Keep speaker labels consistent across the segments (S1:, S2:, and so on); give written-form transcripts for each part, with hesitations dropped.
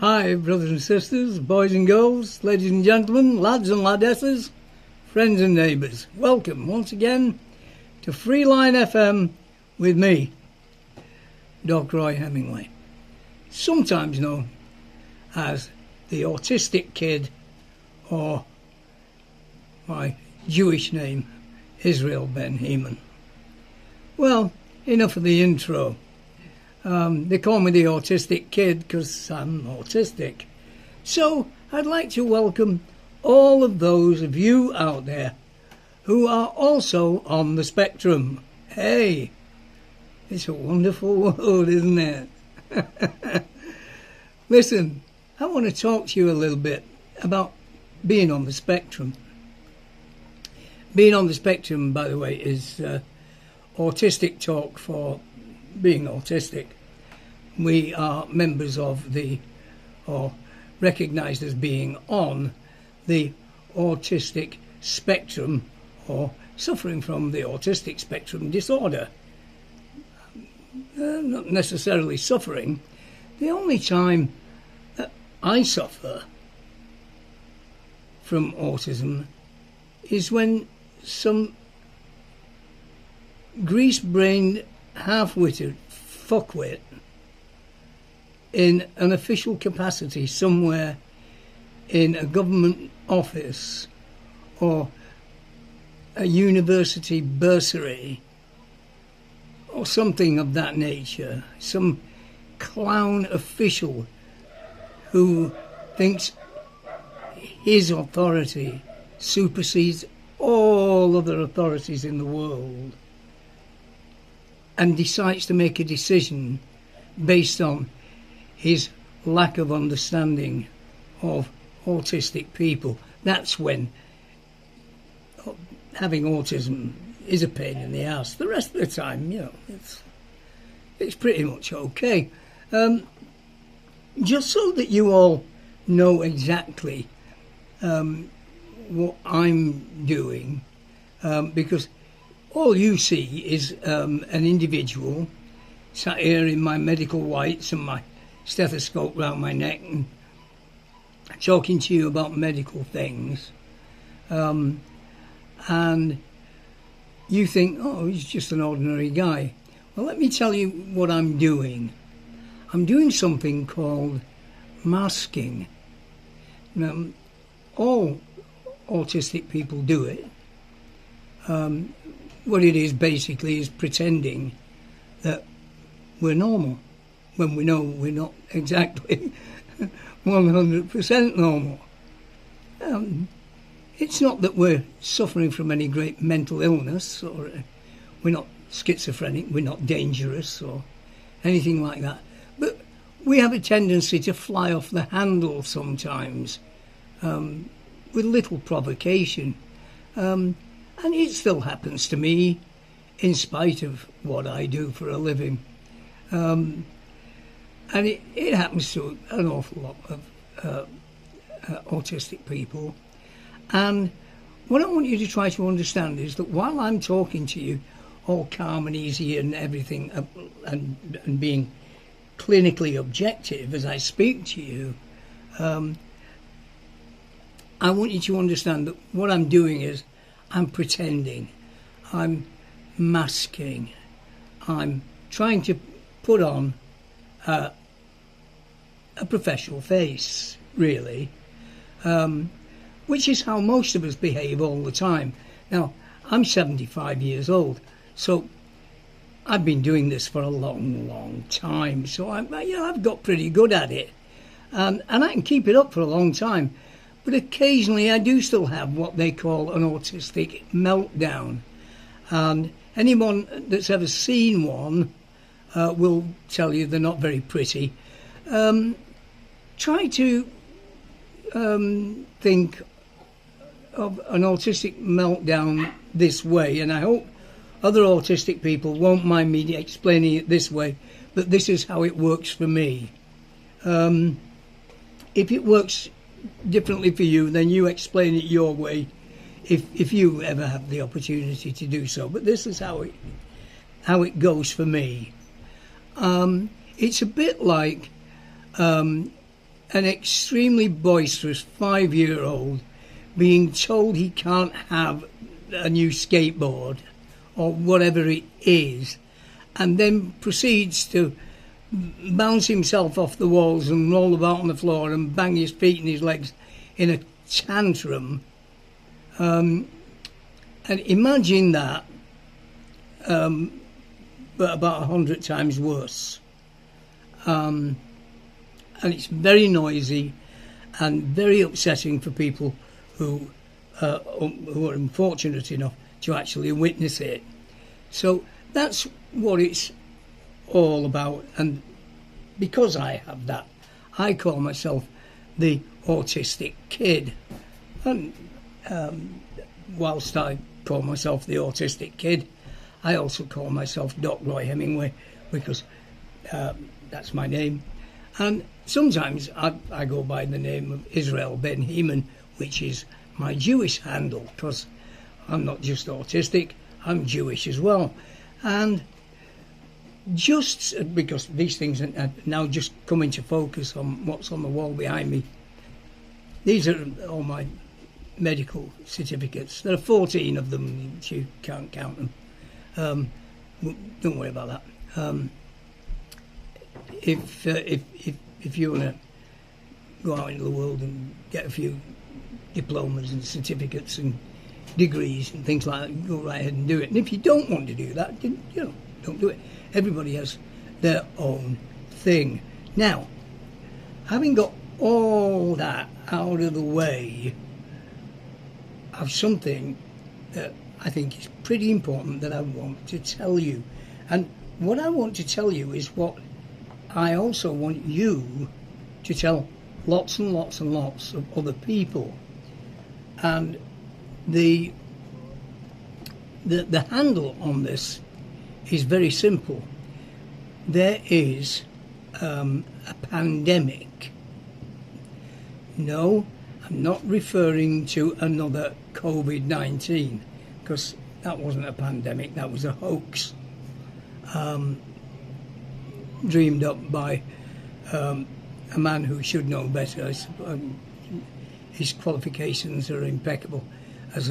S1: Hi, brothers and sisters, boys and girls, ladies and gentlemen, lads and ladesses, friends and neighbours. Welcome once again to Freeline FM with me, Dr. Roy Hemingway, sometimes known as the Autistic Kid, or my Jewish name, Israel Ben Heman. Well, enough of the intro. They call me the Autistic Kid because I'm autistic. So I'd like to welcome all of those of you out there who are also on the spectrum. Hey, it's a wonderful world, isn't it? Listen, I want to talk to you a little bit about being on the spectrum. Being on the spectrum, by the way, is autistic talk for being autistic. We are members of or recognised as being on the autistic spectrum, or suffering from the autistic spectrum disorder. Not necessarily suffering. The only time that I suffer from autism is when some grease-brained, half-witted fuckwit in an official capacity somewhere in a government office or a university bursary or something of that nature, some clown official who thinks his authority supersedes all other authorities in the world, and decides to make a decision based on his lack of understanding of autistic people. That's when having autism is a pain in the ass. The rest of the time, it's pretty much okay. Just so that you all know exactly what I'm doing, because all you see is an individual sat here in my medical whites and my stethoscope round my neck and talking to you about medical things, and you think, oh, he's just an ordinary guy. Well, let me tell you what I'm doing. I'm doing something called masking. Now, all autistic people do it. What it is basically is pretending that we're normal when we know we're not exactly 100% normal. It's not that we're suffering from any great mental illness, or we're not schizophrenic, we're not dangerous or anything like that. But we have a tendency to fly off the handle sometimes with little provocation. And it still happens to me, in spite of what I do for a living. And it happens to an awful lot of autistic people. And what I want you to try to understand is that while I'm talking to you, all calm and easy and everything, and being clinically objective as I speak to you, I want you to understand that what I'm doing is I'm pretending, I'm masking, I'm trying to put on a professional face, really, which is how most of us behave all the time. Now, I'm 75 years old, so I've been doing this for a long, long time, so I've got pretty good at it, and I can keep it up for a long time. But occasionally I do still have what they call an autistic meltdown. And anyone that's ever seen one will tell you they're not very pretty. Try to think of an autistic meltdown this way, and I hope other autistic people won't mind me explaining it this way, but this is how it works for me. If it works differently for you, then you explain it your way if you ever have the opportunity to do so. But this is how it goes for me. It's a bit like an extremely boisterous 5-year-old being told he can't have a new skateboard or whatever it is, and then proceeds to bounce himself off the walls and roll about on the floor and bang his feet and his legs in a tantrum. And imagine that, but about 100 times worse. And it's very noisy and very upsetting for people who are unfortunate enough to actually witness it. So that's what it's all about, and because I have that, I call myself the autistic kid. And whilst I call myself the autistic kid, I also call myself Doc Roy Hemingway, because that's my name. And sometimes I go by the name of Israel Ben Heman, which is my Jewish handle, because I'm not just autistic, I'm Jewish as well. And just because these things are now just coming to focus on what's on the wall behind me, these are all my medical certificates. There are 14 of them, you can't count them. Don't worry about that. If you want to go out into the world and get a few diplomas and certificates and degrees and things like that, go right ahead and do it. And if you don't want to do that, then, don't do it. Everybody has their own thing. Now, having got all that out of the way, I have something that I think is pretty important that I want to tell you. And what I want to tell you is what I also want you to tell lots and lots and lots of other people. And the handle on this is very simple. There is a pandemic. No, I'm not referring to another COVID-19, because that wasn't a pandemic, that was a hoax dreamed up by a man who should know better. His qualifications are impeccable as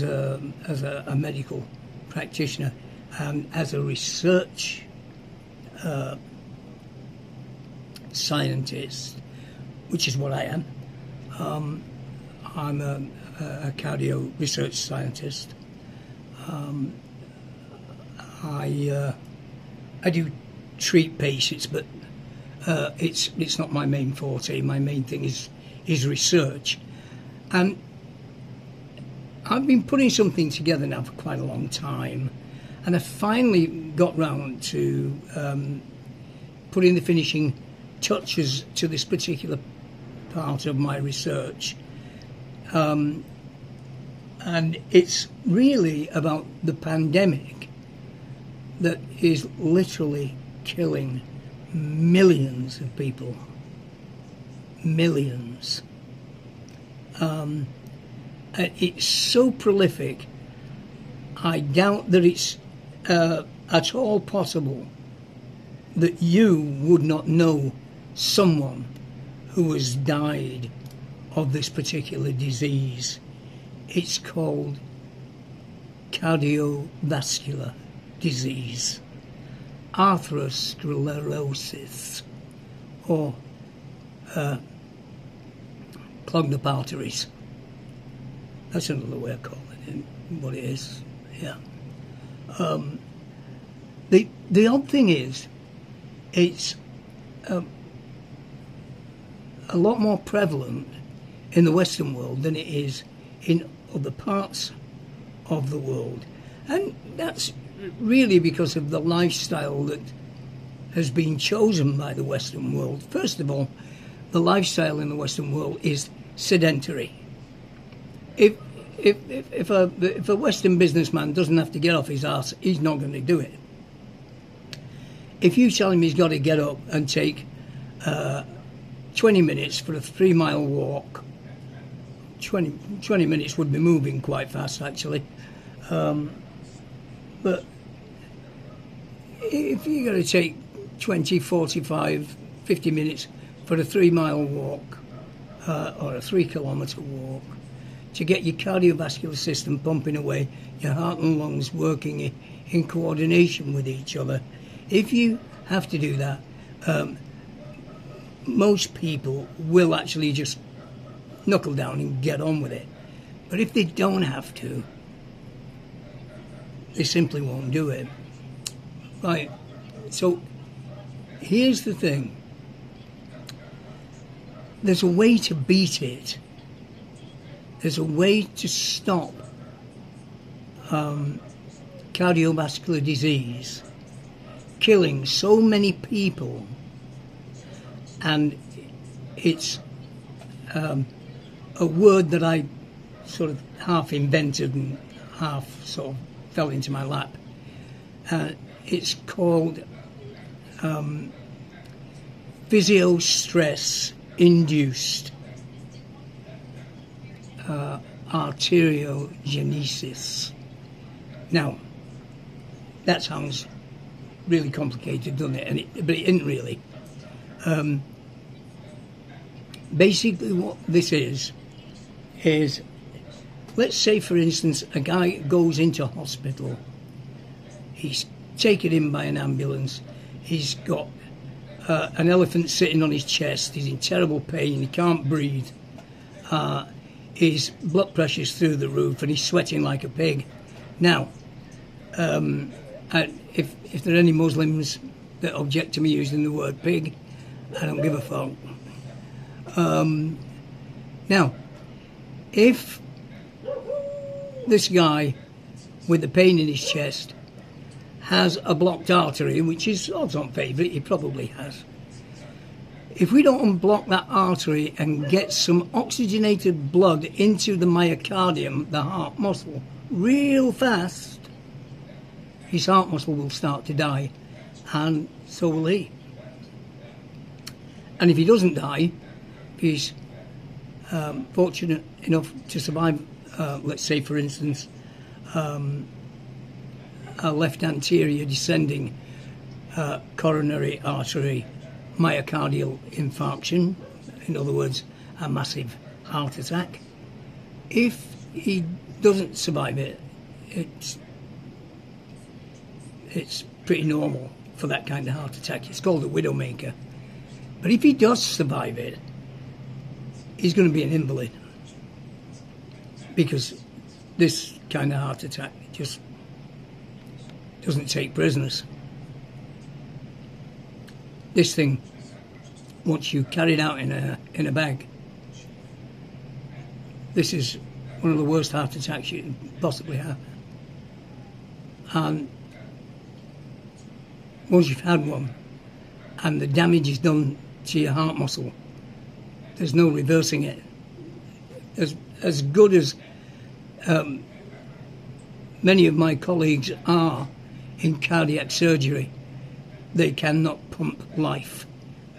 S1: a medical practitioner and as a research scientist, which is what I am. I'm a cardio research scientist. I do treat patients, but it's not my main forte. My main thing is research, and I've been putting something together now for quite a long time, and I finally got round to putting the finishing touches to this particular part of my research, and it's really about the pandemic that is literally killing millions of people. Millions. It's so prolific, I doubt that it's at all possible that you would not know someone who has died of this particular disease. It's called cardiovascular disease, arteriosclerosis, or clogged up arteries. That's another way of calling it what it is. Yeah. The odd thing is, it's a lot more prevalent in the Western world than it is in other parts of the world, and that's really because of the lifestyle that has been chosen by the Western world. First of all, the lifestyle in the Western world is sedentary. If a Western businessman doesn't have to get off his arse, he's not going to do it. If you tell him he's got to get up and take 20 minutes for a 3-mile walk, 20 minutes would be moving quite fast, actually. But if you're going to take 20, 45, 50 minutes for a 3-mile walk or a 3-kilometre walk to get your cardiovascular system pumping away, your heart and lungs working in coordination with each other. If you have to do that, most people will actually just knuckle down and get on with it. But if they don't have to, they simply won't do it. Right, so here's the thing. There's a way to beat it. There's a way to stop cardiovascular disease killing so many people, and it's a word that I sort of half invented and half sort of fell into my lap. It's called Pysiostress Induced Arteriogenesis. Now, that sounds really complicated, doesn't it? But it isn't really. Basically what this is, let's say, for instance, a guy goes into hospital. He's taken in by an ambulance. He's got an elephant sitting on his chest. He's in terrible pain. He can't breathe. His blood pressure's through the roof, and he's sweating like a pig. Now, if there are any Muslims that object to me using the word pig, I don't give a fuck. Now, if this guy with the pain in his chest has a blocked artery, which is odds on favourite, he probably has. If we don't unblock that artery and get some oxygenated blood into the myocardium, the heart muscle, real fast, his heart muscle will start to die, and so will he. And if he doesn't die, if he's fortunate enough to survive, let's say, for instance, a left anterior descending coronary artery myocardial infarction, in other words, a massive heart attack. If he doesn't survive it, it's pretty normal for that kind of heart attack. It's called a widowmaker. But if he does survive it, he's going to be an invalid, because this kind of heart attack just doesn't take prisoners. This thing wants you carried out in a bag. This is one of the worst heart attacks you can possibly have. And once you've had one and the damage is done to your heart muscle, there's no reversing it. As good as many of my colleagues are in cardiac surgery, they cannot pump life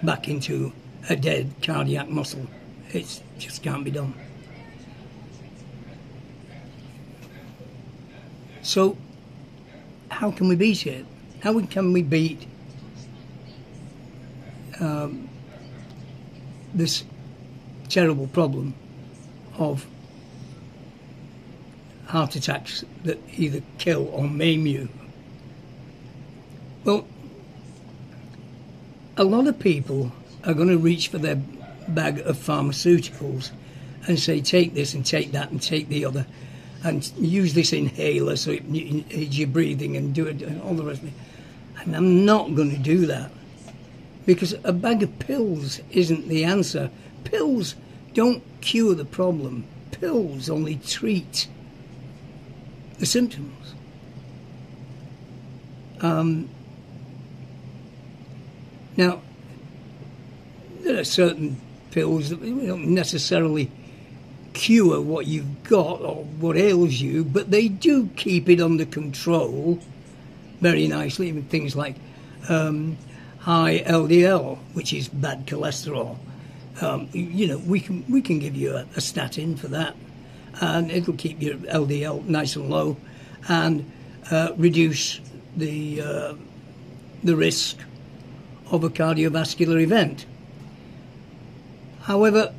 S1: back into a dead cardiac muscle. It just can't be done. So how can we beat it? How can we beat this terrible problem of heart attacks that either kill or maim you? Well, a lot of people are going to reach for their bag of pharmaceuticals and say, take this and take that and take the other, and use this inhaler so it aids your breathing and do it and all the rest of it. And I'm not going to do that, because a bag of pills isn't the answer. Pills don't cure the problem. Pills only treat the symptoms. Now, there are certain pills that don't necessarily cure what you've got or what ails you, but they do keep it under control very nicely. Things like high LDL, which is bad cholesterol. We can give you a statin for that, and it'll keep your LDL nice and low and reduce the risk of a cardiovascular event. However,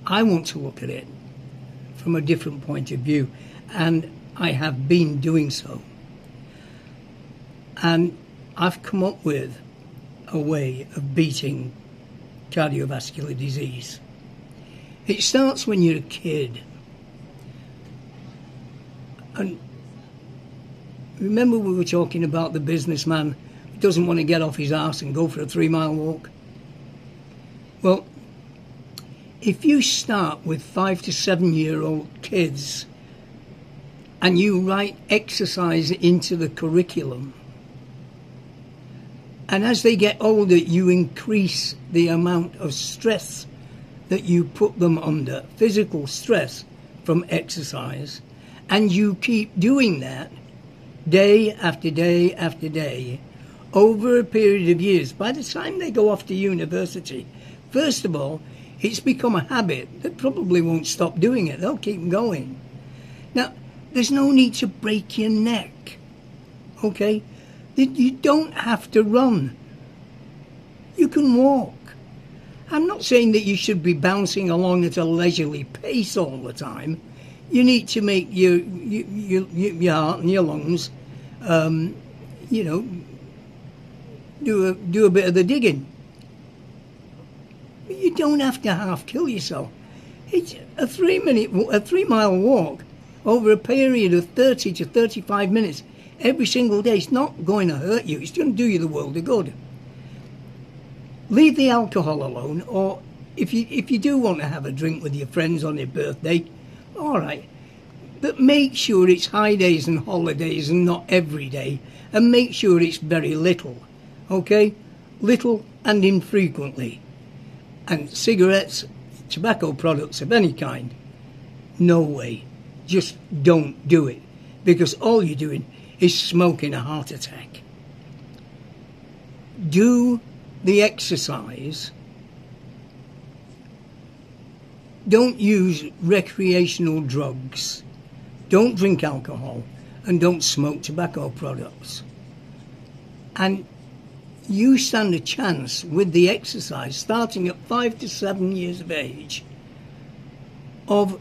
S1: I want to look at it from a different point of view, and I have been doing so. And I've come up with a way of beating cardiovascular disease. It starts when you're a kid. And remember we were talking about the businessman who doesn't want to get off his arse and go for a 3-mile walk? Well, if you start with 5 to 7-year-old kids and you write exercise into the curriculum, and as they get older you increase the amount of stress that you put them under, physical stress from exercise, and you keep doing that day after day after day over a period of years, by the time they go off to university, first of all, it's become a habit that probably won't stop doing it. They'll keep going. Now, there's no need to break your neck, okay? You don't have to run. You can walk. I'm not saying that you should be bouncing along at a leisurely pace all the time. You need to make your heart and your lungs, do a bit of the digging. You don't have to half kill yourself. It's a 3-mile walk over a period of 30 to 35 minutes every single day. It's not going to hurt you. It's going to do you the world of good. Leave the alcohol alone, or if you do want to have a drink with your friends on your birthday, all right. But make sure it's high days and holidays and not every day, and make sure it's very little, okay? Little and infrequently. And cigarettes, tobacco products of any kind, no way. Just don't do it, because all you're doing is smoking a heart attack. Do the exercise. Don't use recreational drugs. Don't drink alcohol, and don't smoke tobacco products. And you stand a chance with the exercise, starting at 5 to 7 years of age, of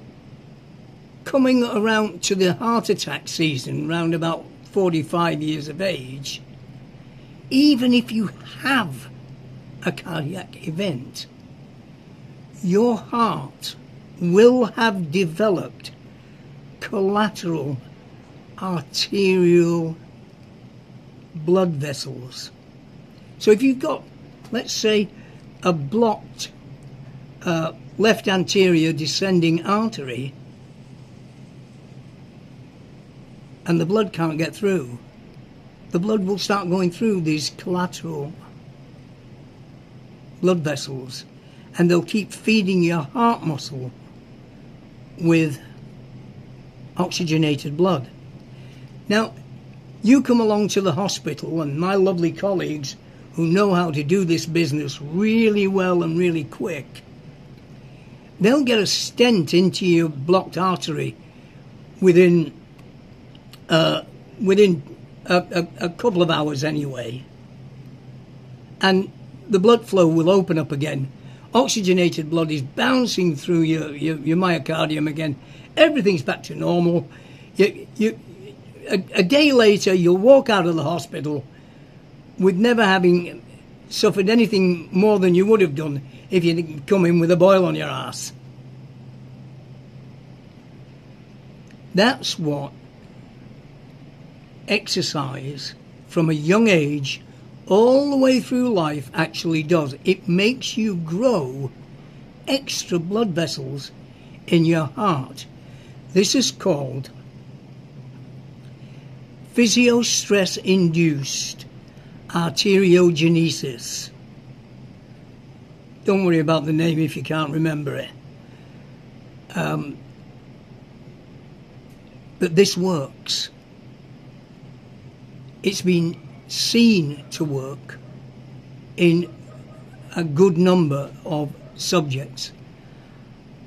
S1: coming around to the heart attack season round about 45 years of age. Even if you have a cardiac event, your heart will have developed collateral arterial blood vessels. So if you've got, let's say, a blocked left anterior descending artery, and the blood can't get through, the blood will start going through these collateral blood vessels, and they'll keep feeding your heart muscle with oxygenated blood. Now, you come along to the hospital, and my lovely colleagues who know how to do this business really well and really quick, they'll get a stent into your blocked artery within a couple of hours anyway, and the blood flow will open up again. Oxygenated blood is bouncing through your myocardium again. Everything's back to normal. A day later, you'll walk out of the hospital with never having suffered anything more than you would have done if you'd come in with a boil on your arse. That's what exercise from a young age all the way through life actually does. It makes you grow extra blood vessels in your heart. This is called Pysiostress induced Arteriogenesis. Don't worry about the name if you can't remember it. But this works. It's been seen to work in a good number of subjects.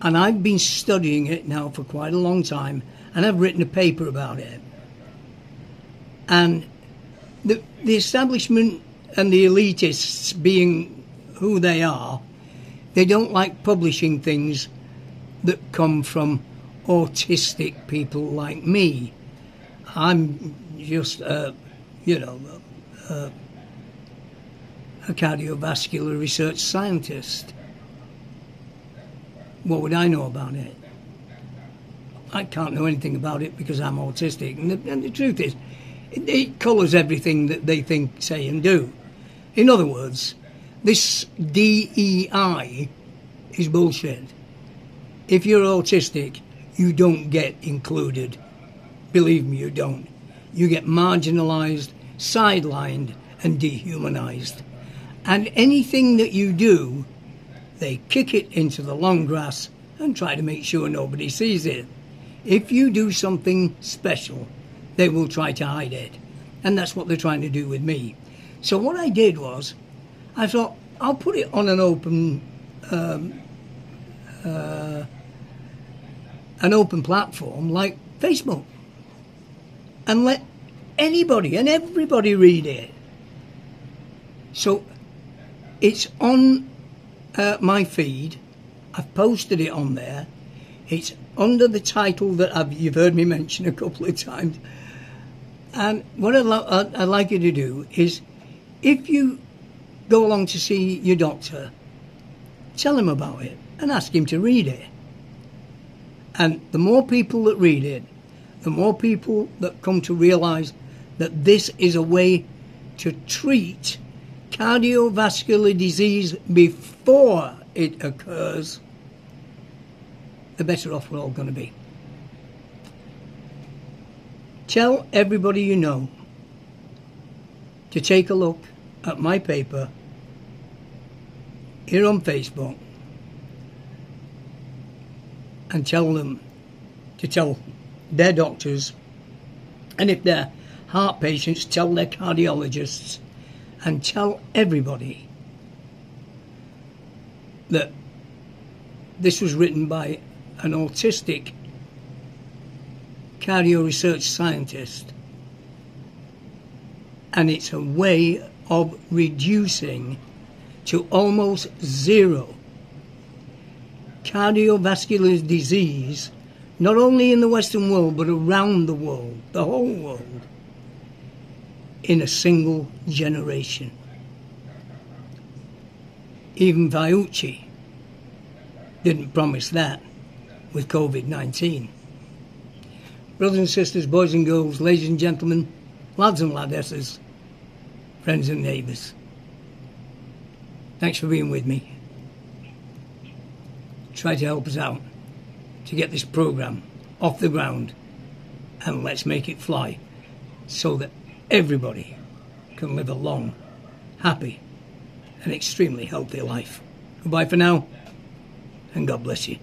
S1: And I've been studying it now for quite a long time, and I've written a paper about it. And the establishment and the elitists, being who they are, They don't like publishing things that come from autistic people like me. I'm just, a cardiovascular research scientist. What would I know about it? I can't know anything about it because I'm autistic. And the truth is, it colours everything that they think, say and do. In other words, this DEI is bullshit. If you're autistic, you don't get included. Believe me, you don't. You get marginalised, sidelined and dehumanised. And anything that you do, they kick it into the long grass and try to make sure nobody sees it. If you do something special, they will try to hide it. And that's what they're trying to do with me. So what I did was, I thought, I'll put it on an open platform like Facebook and let anybody and everybody read it. So it's on my feed. I've posted it on there. It's under the title that you've heard me mention a couple of times. And what I'd like you to do is, if you go along to see your doctor, tell him about it and ask him to read it. And the more people that read it, the more people that come to realise that this is a way to treat cardiovascular disease before it occurs, the better off we're all going to be. Tell everybody you know to take a look at my paper here on Facebook and tell them to tell their doctors, and if they're heart patients, tell their cardiologists, and tell everybody that this was written by an autistic cardio research scientist, and it's a way of reducing to almost zero cardiovascular disease, not only in the Western world but around the world, the whole world, in a single generation. Even Fauci didn't promise that with COVID-19. Brothers and sisters, boys and girls, ladies and gentlemen, lads and ladesses, friends and neighbours, thanks for being with me. Try to help us out to get this programme off the ground, and let's make it fly so that everybody can live a long, happy and extremely healthy life. Goodbye for now, and God bless you.